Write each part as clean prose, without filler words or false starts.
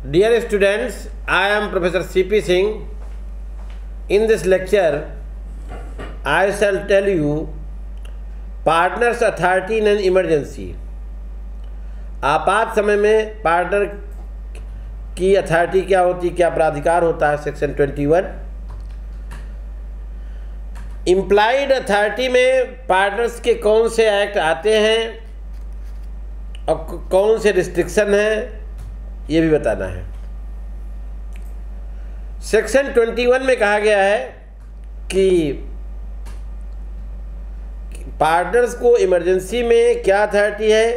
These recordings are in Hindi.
Dear students, I am Professor C.P. Singh. In this lecture, I shall tell you partners authority in an emergency. आपात समय में पार्टनर की अथॉरिटी क्या होती, क्या प्राधिकार होता है, सेक्शन 21। इम्प्लाइड अथॉरिटी में पार्टनर्स के कौन से एक्ट आते हैं और कौन से रिस्ट्रिक्शन हैं, ये भी बताना है। सेक्शन 21 में कहा गया है कि पार्टनर्स को इमरजेंसी में क्या अथॉरिटी है,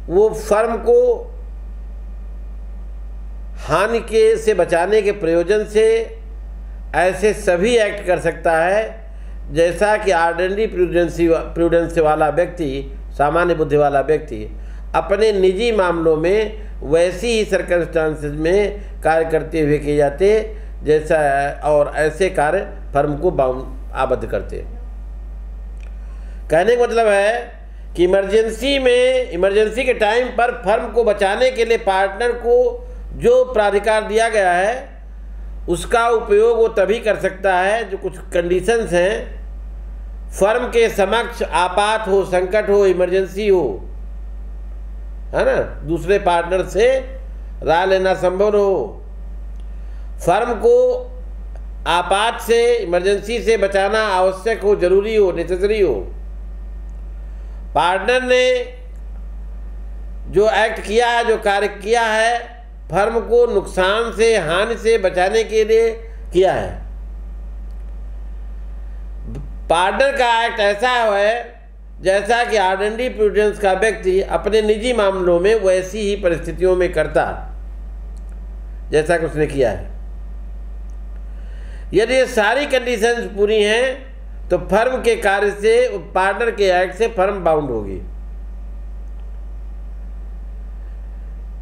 वो फर्म को हानि के से बचाने के प्रयोजन से ऐसे सभी एक्ट कर सकता है जैसा कि ऑर्डिनरी प्रूडेंस वाला व्यक्ति, सामान्य बुद्धि वाला व्यक्ति अपने निजी मामलों में वैसी ही सर्कमस्टांसेस में कार्य करते हुए किए जाते जैसा, और ऐसे कार्य फर्म को आबद्ध करते। कहने का मतलब है कि इमरजेंसी के टाइम पर फर्म को बचाने के लिए पार्टनर को जो प्राधिकार दिया गया है उसका उपयोग वो तभी कर सकता है जो कुछ कंडीशंस हैं। फर्म के समक्ष आपात हो, संकट हो, इमरजेंसी हो, है ना, दूसरे पार्टनर से राय लेना संभव हो, फर्म को आपात से, इमरजेंसी से बचाना आवश्यक हो, जरूरी हो, नेसेसरी हो। पार्टनर ने जो एक्ट किया है, जो कार्य किया है, फर्म को नुकसान से, हानि से बचाने के लिए किया है। पार्टनर का एक्ट ऐसा है जैसा कि ऑर्डिनरी प्रूडेंस का व्यक्ति अपने निजी मामलों में वैसी ही परिस्थितियों में करता जैसा कि उसने किया है। यदि ये सारी कंडीशंस पूरी हैं तो फर्म के कार्य से, पार्टनर के एक्ट से फर्म बाउंड होगी।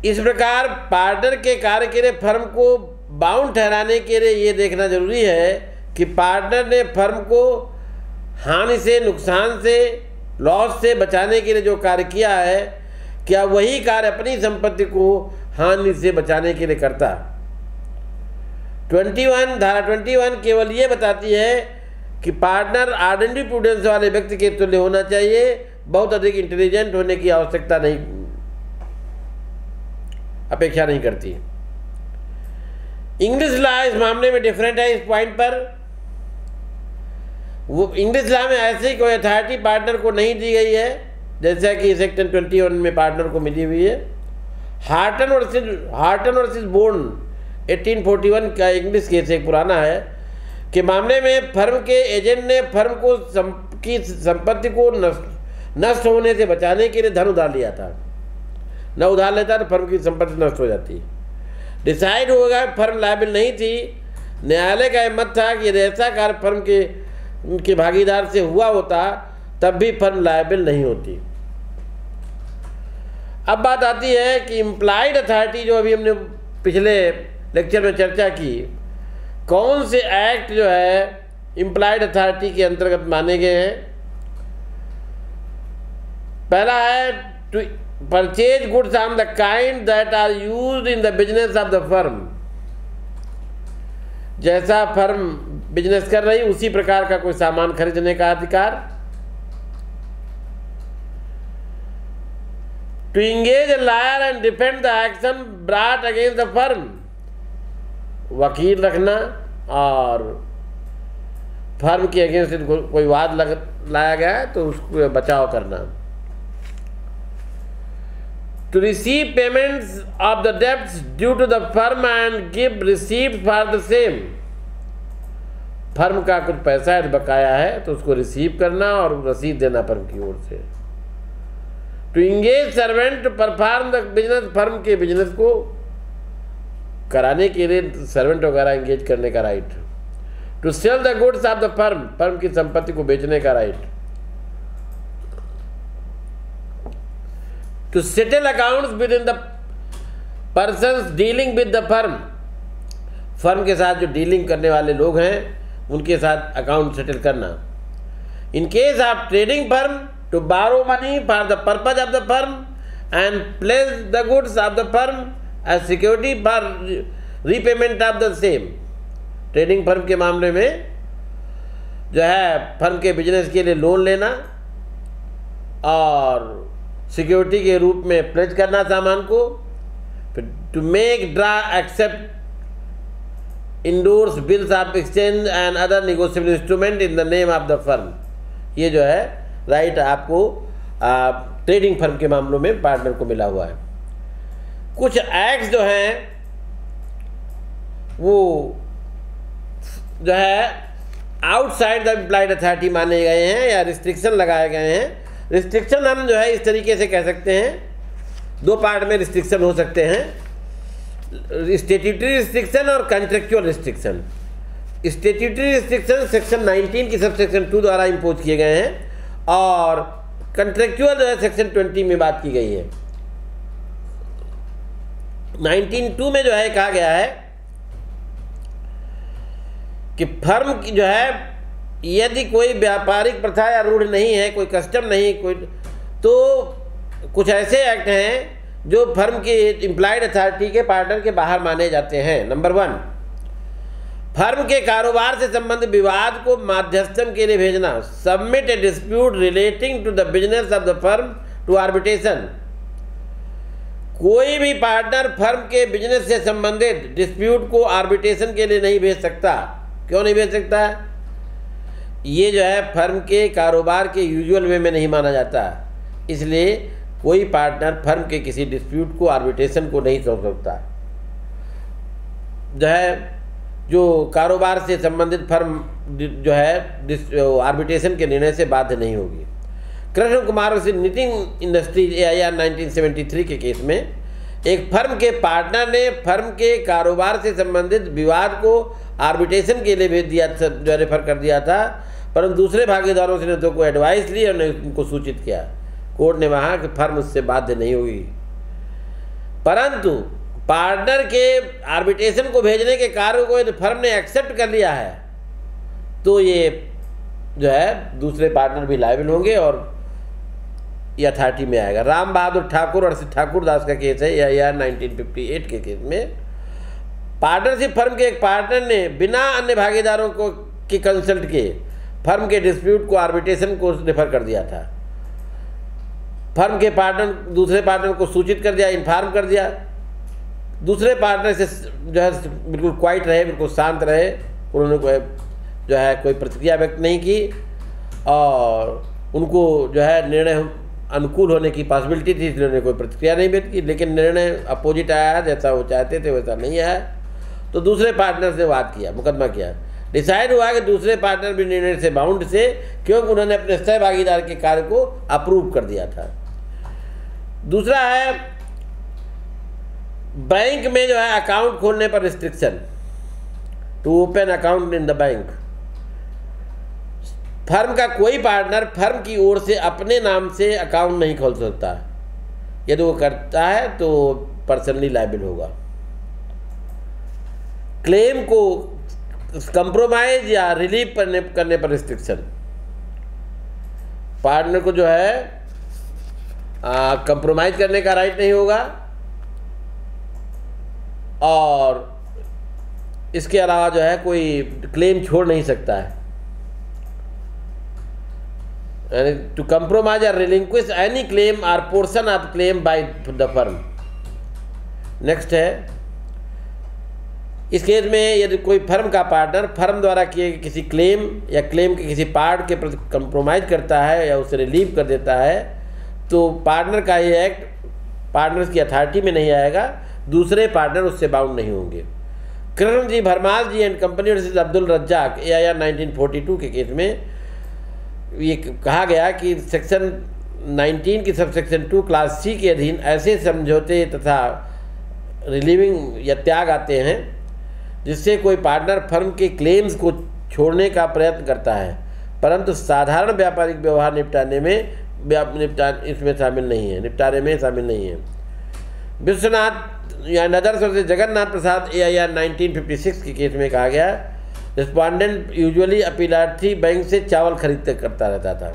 इस प्रकार पार्टनर के कार्य के लिए फर्म को बाउंड ठहराने के लिए ये देखना जरूरी है कि पार्टनर ने फर्म को हानि से, नुकसान से, लॉस से बचाने के लिए जो कार्य किया है, क्या वही कार्य अपनी संपत्ति को हानि से बचाने के लिए करता। 21 धारा 21 केवल ये बताती है कि पार्टनर ऑर्डिनरी प्रूडेंस वाले व्यक्ति के तुल्य होना चाहिए, बहुत अधिक इंटेलिजेंट होने की आवश्यकता नहीं, अपेक्षा नहीं करती। इंग्लिश लॉ इस मामले में डिफरेंट है। इस पॉइंट पर वो इंग्लिश लॉ में ऐसी कोई अथॉरिटी पार्टनर को नहीं दी गई है जैसा कि सेक्शन 21 में पार्टनर को मिली हुई है। हार्टन वर्सेस बोर्न 1841 का इंग्लिश केस एक पुराना है के मामले में फर्म के एजेंट ने फर्म को की संपत्ति को नष्ट होने से बचाने के लिए धन उधार लिया था। न उधार लेता तो फर्म की संपत्ति नष्ट हो जाती। डिसाइड होगा फर्म लायबिल नहीं थी। न्यायालय का यह मत था कि यदि ऐसा कार्य फर्म के भागीदार से हुआ होता तब भी फर्म लायबिल नहीं होती। अब बात आती है कि इम्प्लाइड अथॉरिटी, जो अभी हमने पिछले लेक्चर में चर्चा की, कौन से एक्ट जो है इम्प्लाइड अथॉरिटी के अंतर्गत माने गए हैं। पहला है to purchase goods on the kind that are used in the business of the firm. जैसा फर्म बिजनेस कर रही उसी प्रकार का कोई सामान खरीदने का अधिकार। To engage a lawyer and defend the action brought against the firm. वकील रखना और फर्म के अगेंस्ट कोई वाद लाया गया है तो उसको बचाव करना। To receive payments of the debts due to the firm and give receipt for the same. Firm का कुछ पैसा बकाया है तो उसको रिसीव करना और रसीद देना फर्म की ओर से। To engage servant to perform the business. Firm के बिजनेस को कराने के लिए सर्वेंट वगैरह एंगेज करने का right. To sell the goods of the firm. Firm की संपत्ति को बेचने का right. To settle accounts within the persons dealing with the firm. Firm के साथ जो डीलिंग करने वाले लोग हैं उनके साथ अकाउंट सेटल करना। In case of trading firm to borrow money for the purpose of the firm and pledge the goods of the firm as security for repayment of the same। Trading firm के मामले में जो है फर्म के बिजनेस के लिए लोन लेना और सिक्योरिटी के रूप में प्लेज करना सामान को, फिर to make draw accept endorse bills of exchange and other negotiable instrument in the name of the firm. ये जो है राइट आपको ट्रेडिंग फर्म के मामलों में पार्टनर को मिला हुआ है। कुछ एक्ट्स जो हैं वो जो है आउटसाइड द इम्प्लाइड अथॉरिटी माने गए हैं या रिस्ट्रिक्शन लगाए गए हैं। रिस्ट्रिक्शन हम जो है इस तरीके से कह सकते हैं, दो पार्ट में रिस्ट्रिक्शन हो सकते हैं, स्टैट्यूटरी रिस्ट्रिक्शन और contractual restriction. Statutory restriction section 19 की सब सेक्शन 2 द्वारा इम्पोज किए गए हैं और कॉन्ट्रेक्चुअल जो है सेक्शन 20 में बात की गई है। 19(2) में जो है कहा गया है कि फर्म की जो है यदि कोई व्यापारिक प्रथा या रूढ़ नहीं है, कोई कस्टम नहीं, कोई तो कुछ ऐसे एक्ट हैं जो फर्म की इम्प्लाइड अथॉरिटी के पार्टनर के बाहर माने जाते हैं। नंबर 1, फर्म के कारोबार से संबंधित विवाद को माध्यस्थन के लिए भेजना, submit a dispute relating to the business of the firm to arbitration. कोई भी पार्टनर फर्म के बिजनेस से संबंधित डिस्प्यूट को आर्बिट्रेशन के लिए नहीं भेज सकता। क्यों नहीं भेज सकता? ये जो है फर्म के कारोबार के यूजुअल वे में नहीं माना जाता, इसलिए कोई पार्टनर फर्म के किसी डिस्प्यूट को आर्बिट्रेशन को नहीं सौंप सकता। जो है जो कारोबार से संबंधित फर्म जो है आर्बिट्रेशन के निर्णय से बाध्य नहीं होगी। कृष्ण कुमार से निटिंग इंडस्ट्री AIR 1973 के केस में एक फर्म के पार्टनर ने फर्म के कारोबार से संबंधित विवाद को आर्बिट्रेशन के लिए भेज दिया था, जो रेफर कर दिया था, परंतु दूसरे भागीदारों से ने तो कोई एडवाइस ली और उनको सूचित किया। कोर्ट ने कहा कि फर्म उससे बाध्य नहीं होगी, परंतु पार्टनर के आर्बिट्रेशन को भेजने के कार्य को यदि फर्म ने एक्सेप्ट कर लिया है तो ये जो है दूसरे पार्टनर भी लायबल होंगे और ये अथॉरिटी में आएगा। राम बहादुर ठाकुर और ठाकुर दास का केस है AIR 1958 के केस में। पार्टनरशिप फर्म के एक पार्टनर ने बिना अन्य भागीदारों को की कंसल्ट के फर्म के डिस्प्यूट को आर्बिट्रेशन को रेफर कर दिया था। फर्म के पार्टनर दूसरे पार्टनर को सूचित कर दिया, इन्फॉर्म कर दिया। दूसरे पार्टनर से जो है बिल्कुल क्वाइट रहे, बिल्कुल शांत रहे, उन्होंने कोई जो है कोई प्रतिक्रिया व्यक्त नहीं की और उनको जो है निर्णय अनुकूल होने की पॉसिबिलिटी थी, इसलिए उन्होंने कोई प्रतिक्रिया नहीं व्यक्त की। लेकिन निर्णय अपोजिट आया, जैसा वो चाहते थे वैसा नहीं आया, तो दूसरे पार्टनर से बात किया, मुकदमा किया। डिसाइड हुआ कि दूसरे पार्टनर भी निर्णय से बाउंड से, क्योंकि उन्होंने अपने सहभागीदार के कार्य को अप्रूव कर दिया था। दूसरा है बैंक में जो है अकाउंट खोलने पर restriction, to open account in the bank. Firm का कोई पार्टनर फर्म की ओर से अपने नाम से अकाउंट नहीं खोल सकता, यदि वो करता है तो पर्सनली लायबल होगा। क्लेम को कंप्रोमाइज या रिलीव करने पर रिस्ट्रिक्शन, पार्टनर को जो है कंप्रोमाइज करने का राइट नहीं होगा और इसके अलावा जो है कोई क्लेम छोड़ नहीं सकता है। टू कंप्रोमाइज और रिलिंक्विश एनी क्लेम और portion of claim by the firm. Next है, इस केस में यदि कोई फर्म का पार्टनर फर्म द्वारा किए गए किसी क्लेम या क्लेम के किसी पार्ट के प्रति कंप्रोमाइज करता है या उसे रिलीव कर देता है, तो पार्टनर का ये एक्ट पार्टनर्स की अथॉरिटी में नहीं आएगा, दूसरे पार्टनर उससे बाउंड नहीं होंगे। Krishna ji Bharmal ji and company versus Abdul Razzaq AIR 1942 के केस में ये कहा गया कि सेक्शन 19 की सब सेक्शन 2 क्लास C के अधीन ऐसे समझौते तथा रिलीविंग या त्याग आते हैं जिससे कोई पार्टनर फर्म के क्लेम्स को छोड़ने का प्रयत्न करता है, परंतु साधारण व्यापारिक व्यवहार निपटाने में इसमें शामिल नहीं है, निपटारे में शामिल नहीं है। विश्वनाथ या अदर्स वर्सेस जगन्नाथ प्रसाद AIR 1956 के केस में कहा गया, रिस्पॉन्डेंट यूजुअली अपीलार्थी बैंक से चावल खरीद करता रहता था।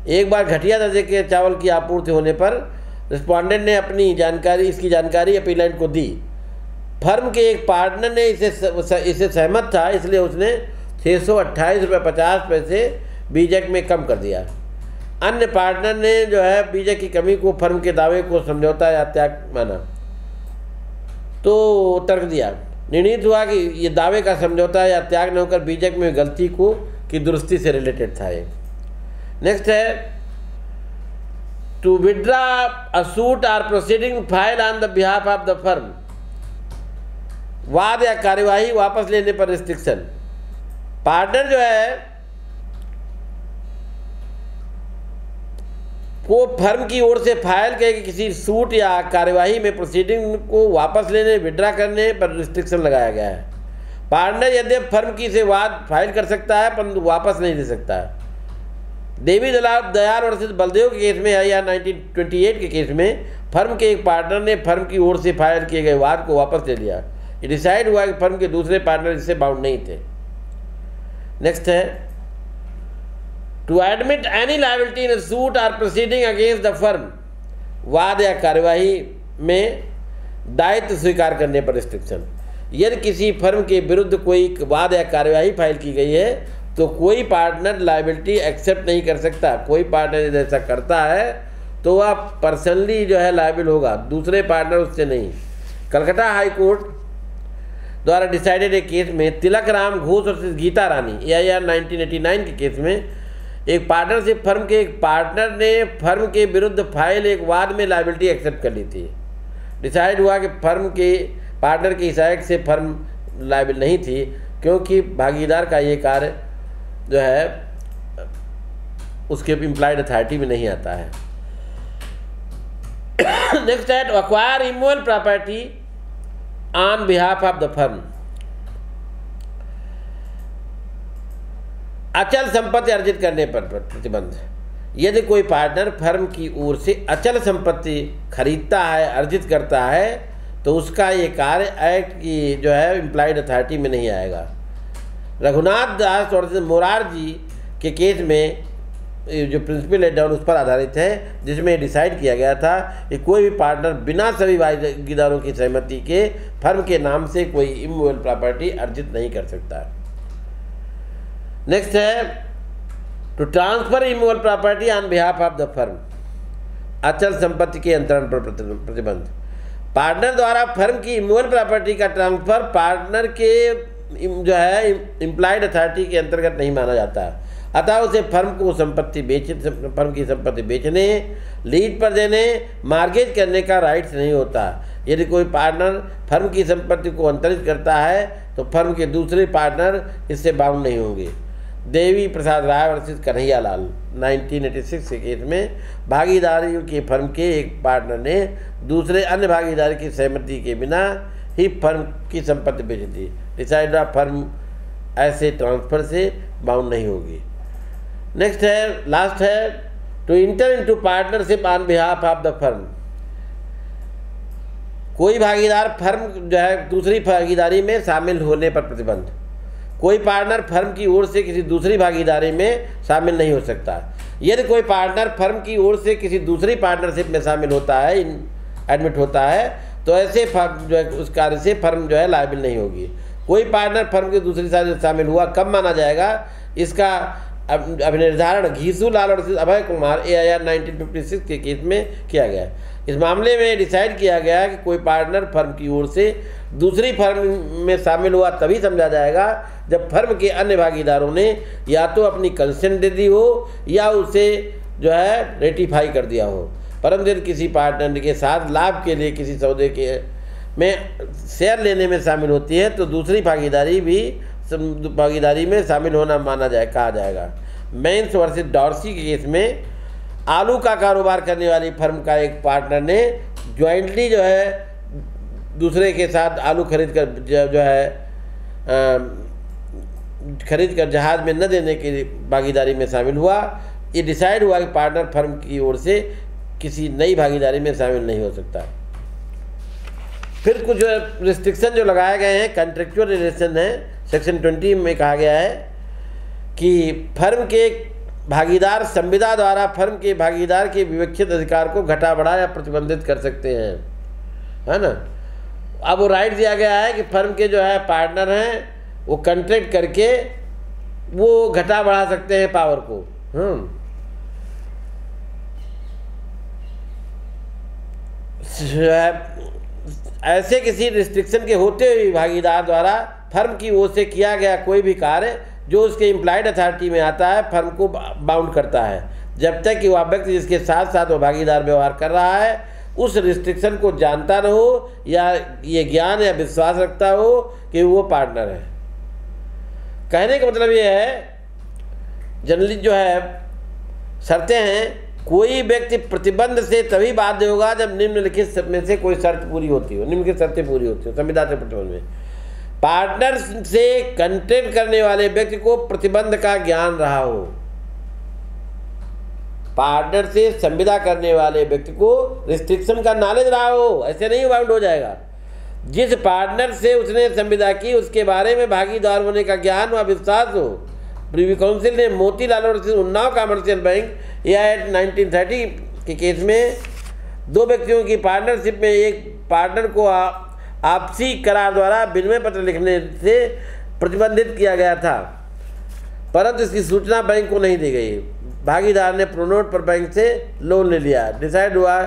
एक बार घटिया दर्जे के चावल की आपूर्ति होने पर रिस्पोंडेंट ने अपनी जानकारी, इसकी जानकारी अपीलेंट को दी। फर्म के एक पार्टनर ने इसे सहमत था, इसलिए उसने 628.50 बीजक में कम कर दिया। अन्य पार्टनर ने जो है बीजक की कमी को फर्म के दावे को समझौता या त्याग माना, तो तर्क दिया। निर्णित हुआ कि ये दावे का समझौता या त्याग न होकर बीजक में गलती को की दुरुस्ती से रिलेटेड था। ये नेक्स्ट है, to withdraw a suit or proceeding file on the behalf of the firm, वाद या कार्यवाही वापस लेने पर रिस्ट्रिक्शन। पार्टनर जो है को फर्म की ओर से फाइल किए किसी सूट या कार्यवाही में प्रोसीडिंग को वापस लेने, विड्रा करने पर रिस्ट्रिक्शन लगाया गया है। पार्टनर यद्यपि फर्म की से वाद फाइल कर सकता है परंतु वापस नहीं ले सकता है। देवी दयाल वर्सेस बलदेव के केस में या 1928 के केस में फर्म के एक पार्टनर ने फर्म की ओर से फाइल किए गए वाद को वापस ले लिया। ये डिसाइड हुआ कि फर्म के दूसरे पार्टनर इससे बाउंड नहीं थे। नेक्स्ट है, to admit any liability in suit or proceeding against the firm, वाद या कार्यवाही में दायित्व स्वीकार करने पर रिस्ट्रिक्शन। यदि किसी फर्म के विरुद्ध कोई वाद या कार्यवाही फाइल की गई है तो कोई पार्टनर लायबिलिटी एक्सेप्ट नहीं कर सकता। कोई पार्टनर यदि ऐसा करता है तो वह पर्सनली जो है लायबिल होगा, दूसरे पार्टनर उससे नहीं। कलकत्ता हाई कोर्ट द्वारा डिसाइडेड एक केस में तिलक राम घोष और गीता रानी AIR 1989 के केस में एक पार्टनरशिप फर्म के एक पार्टनर ने फर्म के विरुद्ध फाइल एक वाद में लायबिलिटी एक्सेप्ट कर ली थी। डिसाइड हुआ कि फर्म के पार्टनर की हिदायत से फर्म लायबिल नहीं थी क्योंकि भागीदार का ये कार्य जो है उसके इम्प्लाइड अथॉरिटी में नहीं आता है। नेक्स्ट है, to acquire immovable property on behalf of the firm, अचल संपत्ति अर्जित करने पर प्रतिबंध। यदि कोई पार्टनर फर्म की ओर से अचल संपत्ति खरीदता है, अर्जित करता है, तो उसका ये कार्य एक्ट की जो है इम्प्लाइड अथॉरिटी में नहीं आएगा। रघुनाथ दास और मोरारजी के केस में जो प्रिंसिपल लेट डाउन उस पर आधारित है, जिसमें डिसाइड किया गया था कि कोई भी पार्टनर बिना सभी भागीदारों की सहमति के फर्म के नाम से कोई इमूवेबल प्रॉपर्टी अर्जित नहीं कर सकता। नेक्स्ट है, to transfer immovable property on behalf of the firm, अचल संपत्ति के अंतरण पर प्रतिबंध। पार्टनर द्वारा फर्म की इमूवेबल प्रॉपर्टी का ट्रांसफर पार्टनर के जो है इम्प्लाइड अथॉरिटी के अंतर्गत नहीं माना जाता, अतः उसे फर्म को फर्म की संपत्ति बेचने, लीज पर देने, मार्गेज करने का राइट्स नहीं होता। यदि कोई पार्टनर फर्म की संपत्ति को अंतरित करता है तो फर्म के दूसरे पार्टनर इससे बाउंड नहीं होंगे। देवी प्रसाद राय वर्सेस कन्हैया लाल 1986 के केस में भागीदारी के फर्म के एक पार्टनर ने दूसरे अन्य भागीदारी की सहमति के बिना ही फर्म की संपत्ति बेच दी। डिसाइड फर्म ऐसे ट्रांसफर से बाउंड नहीं होगी। नेक्स्ट है, लास्ट है, to enter into partnership on behalf of the firm, कोई भागीदार फर्म जो है दूसरी भागीदारी में शामिल होने पर प्रतिबंध। कोई पार्टनर फर्म की ओर से किसी दूसरी भागीदारी में शामिल नहीं हो सकता। यदि कोई पार्टनर फर्म की ओर से किसी दूसरी पार्टनरशिप में शामिल होता है, एडमिट होता है, तो ऐसे फर्म जो है उस कार्य से फर्म जो है लायबिल नहीं होगी। कोई पार्टनर फर्म की दूसरी साइड में शामिल हुआ कब माना जाएगा, इसका अभिनिर्धारण घीसू लाल और अभय कुमार AIR 1956 के केस में किया गया। इस मामले में डिसाइड किया गया कि कोई पार्टनर फर्म की ओर से दूसरी फर्म में शामिल हुआ तभी समझा जाएगा जब फर्म के अन्य भागीदारों ने या तो अपनी कंसेंट दे दी हो या उसे जो है रेटिफाई कर दिया हो। परंतु यदि किसी पार्टनर के साथ लाभ के लिए किसी सौदे के में शेयर लेने में शामिल होती है तो दूसरी भागीदारी में शामिल होना कहा जाएगा। मेंस वर्सेस डॉर्सी के केस में आलू का कारोबार करने वाली फर्म का एक पार्टनर ने ज्वाइंटली जो है दूसरे के साथ आलू खरीद कर जहाज में न देने की भागीदारी में शामिल हुआ। ये डिसाइड हुआ कि पार्टनर फर्म की ओर से किसी नई भागीदारी में शामिल नहीं हो सकता। फिर कुछ रिस्ट्रिक्शन जो लगाए गए हैं, कॉन्ट्रेक्चुअल रिलेशन है। सेक्शन 20 में कहा गया है कि फर्म के भागीदार संविदा द्वारा फर्म के भागीदार के विवक्षित अधिकार को घटा बढ़ा या प्रतिबंधित कर सकते हैं, है ना। अब वो राइट दिया गया है कि फर्म के जो है पार्टनर हैं वो कंट्रैक्ट करके वो घटा बढ़ा सकते हैं पावर को। ऐसे किसी रिस्ट्रिक्शन के होते हुए भागीदार द्वारा फर्म की ओर से किया गया कोई भी कार्य जो उसके इम्प्लाइड अथॉरिटी में आता है फर्म को बाउंड करता है, जब तक कि वह व्यक्ति जिसके साथ साथ वो भागीदार व्यवहार कर रहा है उस रिस्ट्रिक्शन को जानता न हो या ये ज्ञान या विश्वास रखता हो कि वो पार्टनर है। कहने का मतलब ये है, जनरली जो है शर्तें हैं, कोई व्यक्ति प्रतिबंध से तभी बाध्य होगा जब निम्नलिखित में से कोई शर्त पूरी होती हो, निम्नलिखित शर्तें पूरी होती हो संविदा से प्रतिबंध में। पार्टनर से कंट्रैक्ट करने वाले व्यक्ति को प्रतिबंध का ज्ञान रहा हो, पार्टनर से संविदा करने वाले व्यक्ति को रिस्ट्रिक्शन का नॉलेज रहा हो, ऐसे नहीं बाउंड हो जाएगा। जिस पार्टनर से उसने संविदा की उसके बारे में भागीदार होने का ज्ञान व विश्वास हो। प्रीवी काउंसिल ने मोतीलाल और उन्नाव कमर्शियल बैंक या 1930 के केस में दो व्यक्तियों की पार्टनरशिप में एक पार्टनर को आपसी करार द्वारा विनिमय पत्र लिखने से प्रतिबंधित किया गया था, परंतु इसकी सूचना बैंक को नहीं दी गई। भागीदार ने प्रोनोट पर बैंक से लोन ले लिया। डिसाइड हुआ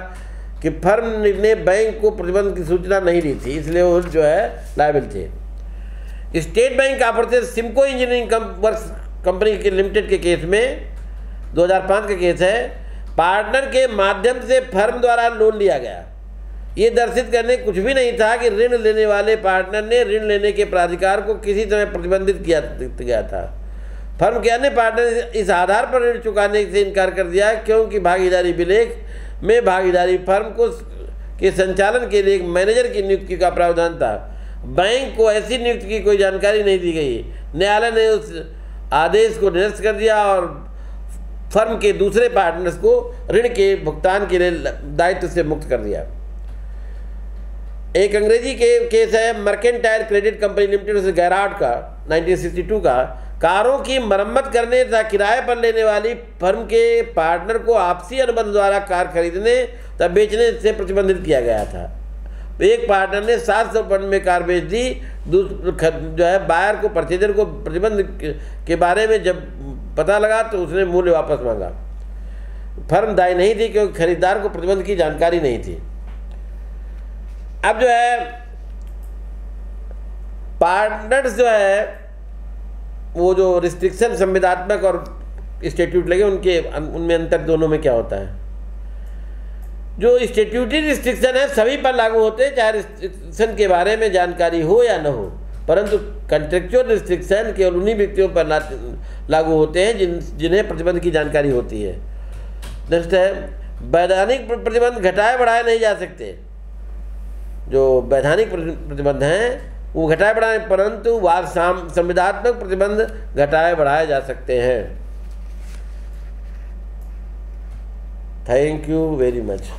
कि फर्म ने बैंक को प्रतिबंध की सूचना नहीं दी थी, इसलिए वो जो है लायबल थे। State bank operated Simco engineering works company के लिमिटेड के केस में 2005 का केस है, पार्टनर के माध्यम से फर्म द्वारा लोन लिया गया। ये दर्शित करने कुछ भी नहीं था कि ऋण लेने वाले पार्टनर ने ऋण लेने के प्राधिकार को किसी समय प्रतिबंधित किया गया था। फर्म के अन्य पार्टनर इस आधार पर ऋण चुकाने से इनकार कर दिया क्योंकि भागीदारी विलेख में भागीदारी फर्म को के संचालन के लिए एक मैनेजर की नियुक्ति का प्रावधान था। बैंक को ऐसी नियुक्ति की कोई जानकारी नहीं दी गई। न्यायालय ने उस आदेश को निरस्त कर दिया और फर्म के दूसरे पार्टनर्स को ऋण के भुगतान के लिए दायित्व से मुक्त कर दिया। एक अंग्रेजी केस है मर्केंटाइल क्रेडिट कंपनी लिमिटेड से गैराट का 1962 का। कारों की मरम्मत करने तथा किराए पर लेने वाली फर्म के पार्टनर को आपसी अनुबंध द्वारा कार खरीदने तथा बेचने से प्रतिबंधित किया गया था। एक पार्टनर ने 700 पौंड में कार बेच दी, जो है बायर को परचेजर को प्रतिबंध के बारे में जब पता लगा तो उसने मूल्य वापस मांगा। फर्म दायी नहीं थी क्योंकि खरीदार को प्रतिबंध की जानकारी नहीं थी। अब जो है पार्टनर्स जो है वो जो रिस्ट्रिक्शन संविदात्मक और स्टैट्यूट लगे उनमें अंतर दोनों में क्या होता है। जो स्टैट्यूटरी रिस्ट्रिक्शन है सभी पर लागू होते हैं, चाहे रिस्ट्रिक्शन के बारे में जानकारी हो या न हो, परंतु कॉन्ट्रेक्चुअल रिस्ट्रिक्शन केवल उन्हीं व्यक्तियों पर लागू होते हैं जिन्हें प्रतिबंध की जानकारी होती है। नेक्स्ट है वैधानिक प्रतिबंध घटाए बढ़ाए नहीं जा सकते। जो वैधानिक प्रतिबंध हैं वो घटाए बढ़ाए, परंतु संविदात्मक प्रतिबंध घटाए बढ़ाए जा सकते हैं। Thank you very much.